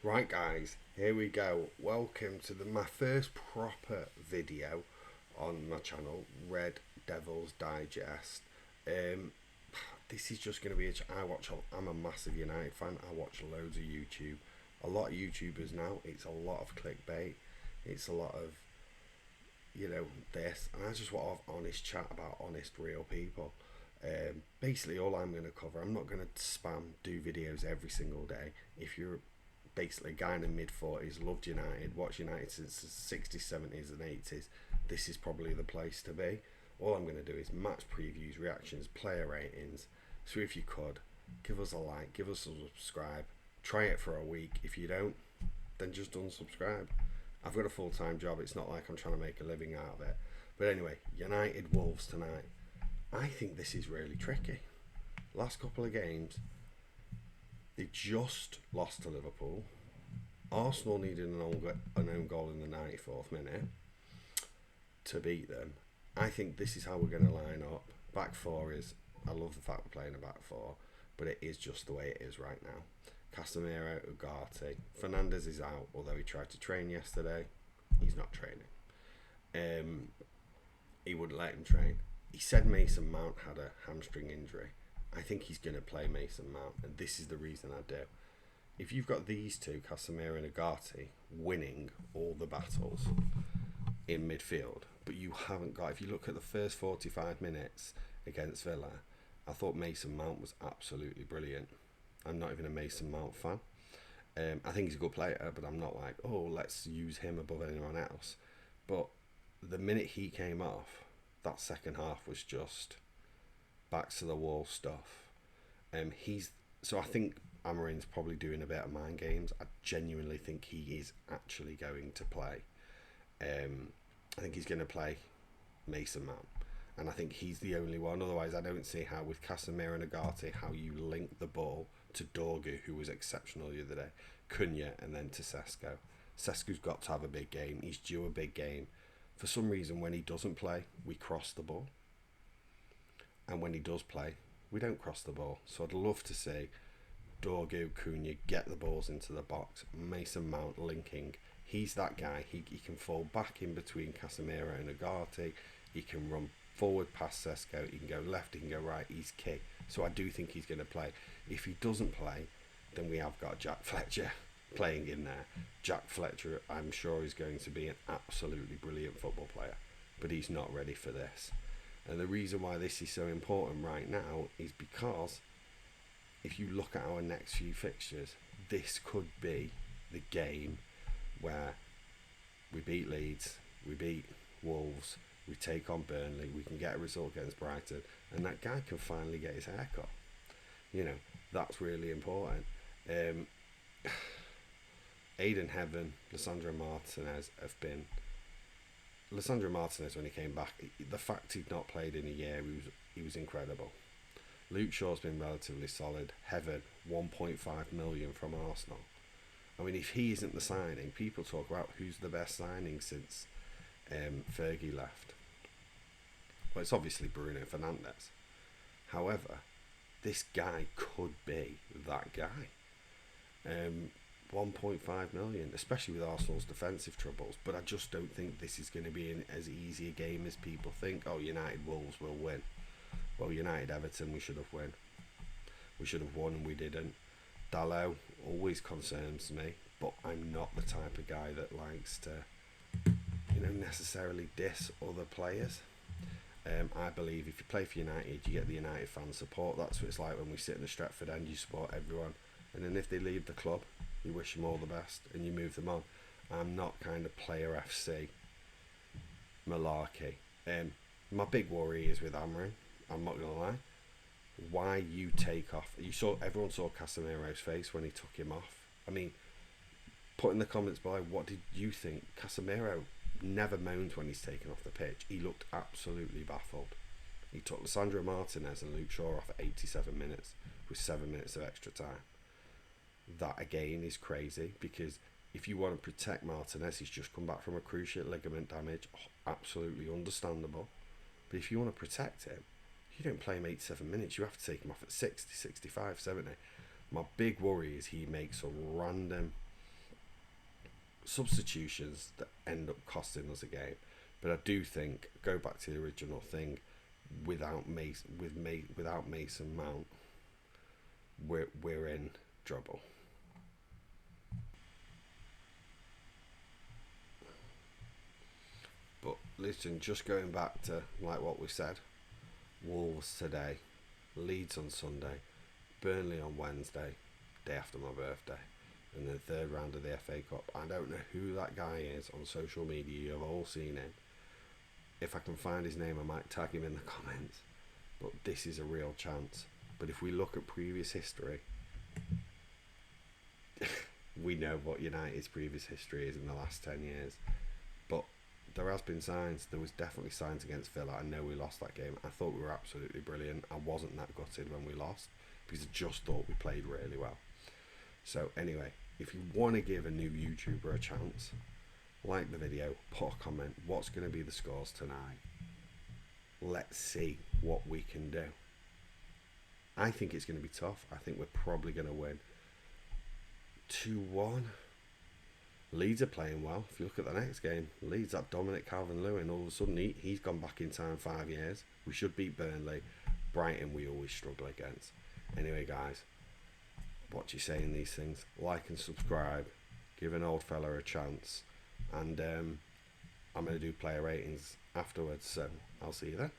Right guys, here we go. Welcome to my first proper video on my channel, Red Devils Digest. Um, this is just going to be I'm a massive United fan. I watch loads of YouTube. A lot of YouTubers now. It's a lot of clickbait. It's a lot of, this. And I just want to have honest chat about honest, real people. Basically, all I'm going to cover, I'm not going to spam do videos every single day. If you're basically a guy in the mid 40s, loved United, watched United since the 60s, 70s, and 80s, this is probably the place to be. All I'm going to do is match previews, reactions, player ratings. So if you could, give us a like, give us a subscribe, try it for a week. If you don't, then just unsubscribe. I've got a full-time job. It's not like I'm trying to make a living out of it. But anyway, United Wolves tonight. I think this is really tricky. Last couple of games, they just lost to Liverpool. Arsenal needed an own goal in the 94th minute to beat them. I think this is how we're going to line up. Back four is, I love the fact we're playing a back four, but it is just the way it is right now. Casemiro, Ugarte. Fernandes is out, although he tried to train yesterday. He's not training. He wouldn't let him train. He said Mason Mount had a hamstring injury. I think he's going to play Mason Mount, and this is the reason I do. If you've got these two, Casemiro and Ugarte, winning all the battles in midfield, but you haven't got, if you look at the first 45 minutes against Villa, I thought Mason Mount was absolutely brilliant. I'm not even a Mason Mount fan. I think he's a good player, but I'm not like, oh, let's use him above anyone else. But the minute he came off, that second half was just back to the wall stuff. So I think Amarin's probably doing a bit of mind games. I genuinely think he is actually going to play. I think he's going to play Mason Mount, and I think he's the only one. Otherwise, I don't see how with Casemiro and Ugarte how you link the ball to Dorgu, who was exceptional the other day, Cunha, and then to Sesko. Sesko's got to have a big game. He's due a big game. For some reason, when he doesn't play, we cross the ball. And when he does play, we don't cross the ball. So I'd love to see Dorgu, Cunha get the balls into the box. Mason Mount linking. He's that guy. He can fall back in between Casemiro and Ugarte. He can run forward past Sesko. He can go left. He can go right. He's key. So I do think he's going to play. If he doesn't play, then we have got Jack Fletcher playing in there. Jack Fletcher, I'm sure, is going to be an absolutely brilliant football player, but he's not ready for this. And the reason why this is so important right now is because if you look at our next few fixtures, this could be the game where we beat Leeds, we beat Wolves, we take on Burnley, we can get a result against Brighton, and that guy can finally get his hair cut. That's really important. Aiden Heaven, Lissandro Martinez Lissandro Martinez, when he came back, the fact he'd not played in a year, he was incredible. Luke Shaw's been relatively solid. Heaven, 1.5 million from Arsenal. I mean, if he isn't the signing, people talk about who's the best signing since Fergie left. Well, it's obviously Bruno Fernandes. However, this guy could be that guy. 1.5 million, especially with Arsenal's defensive troubles. But I just don't think this is going to be as easy a game as people think. Oh, United Wolves will win. Well, United Everton, we should have won. We should have won and we didn't. Dalot always concerns me, but I'm not the type of guy that likes to, necessarily diss other players. I believe if you play for United, you get the United fan support. That's what it's like when we sit in the Stretford end. You support everyone, and then if they leave the club, you wish them all the best and you move them on. I'm not kind of player FC malarkey. My big worry is with Amarin. I'm not gonna lie. Why you take off? Everyone saw Casemiro's face when he took him off. I mean, put in the comments below, what did you think? Casemiro never moans when he's taken off the pitch. He looked absolutely baffled. He took Lissandro Martinez and Luke Shaw off at 87 minutes with 7 minutes of extra time. That again is crazy, because if you want to protect Martinez, he's just come back from a cruciate ligament damage. Absolutely understandable. But if you want to protect him, you don't play him 87 minutes. You have to take him off at 60, 65, 70. My big worry is he makes some random substitutions that end up costing us a game. But I do think, go back to the original thing, without Mason Mount, we're in trouble. But listen, just going back to like what we said, Wolves today, Leeds on Sunday, Burnley on Wednesday, day after my birthday, and the third round of the FA Cup. I don't know who that guy is on social media. You've all seen him. If I can find his name, I might tag him in the comments. But this is a real chance. But if we look at previous history, we know what United's previous history is in the last 10 years. But there has been signs. There was definitely signs against Villa. I know we lost that game. I thought we were absolutely brilliant. I wasn't that gutted when we lost, because I just thought we played really well. So anyway, if you want to give a new YouTuber a chance, like the video, put a comment. What's going to be the scores tonight? Let's see what we can do. I think it's going to be tough. I think we're probably going to win 2-1. Leeds are playing well. If you look at the next game, Leeds, that Dominic Calvert-Lewin, all of a sudden he's gone back in time 5 years. We should beat Burnley. Brighton we always struggle against. Anyway guys, what do you say in these things? Like and subscribe. Give an old fella a chance. And I'm going to do player ratings afterwards, so I'll see you then.